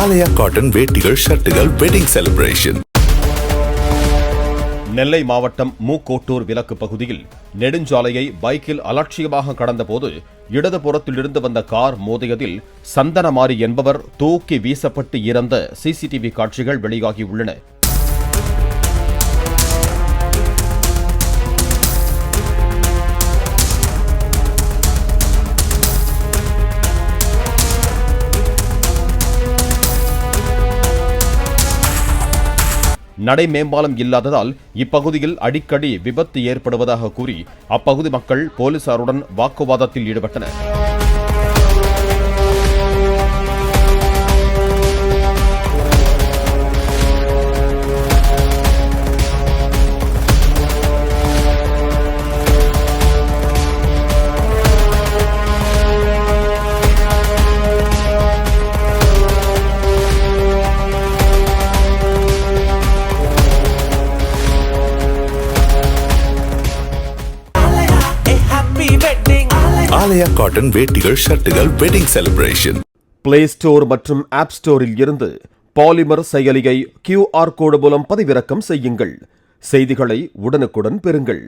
ஆலயா cotton வேட்டிகள் ஷர்ட்டுகள் wedding celebration. நெல்லை மாவட்டம் மூக்கோட்டூர் விலக்கு பகுதியில் நெடுஞ்சாலையை பைக்கில் அலட்சியமாக கடந்தபோது இடதுபுறத்திலிருந்து வந்த கார் மோதியதில் சந்தனமாரி என்பவர் தூக்கி வீசப்பட்டு இறந்த சிசிடிவி காட்சிகள் வெளியாகியுள்ளன. நடை மேம்பாலம் இல்லாததால் இப்பகுதியில் அடிக்கடி விபத்து ஏற்படுவதாக கூறி அப்பகுதி மக்கள் போலீசாருடன் வாக்குவாதத்தில் ஈடுபட்டனர். ஆலயா காட்டன் வேட்டிகள் ஷர்ட்டுகள் வெட்டிங் செலிப்ரேஷன். பிளே ஸ்டோர் மற்றும் ஆப் ஸ்டோரில் இருந்து பாலிமர் செயலியை QR கோடு மூலம் பதிவிறக்கம் செய்யுங்கள். செய்திகளை உடனுக்குடன் பெறுங்கள்.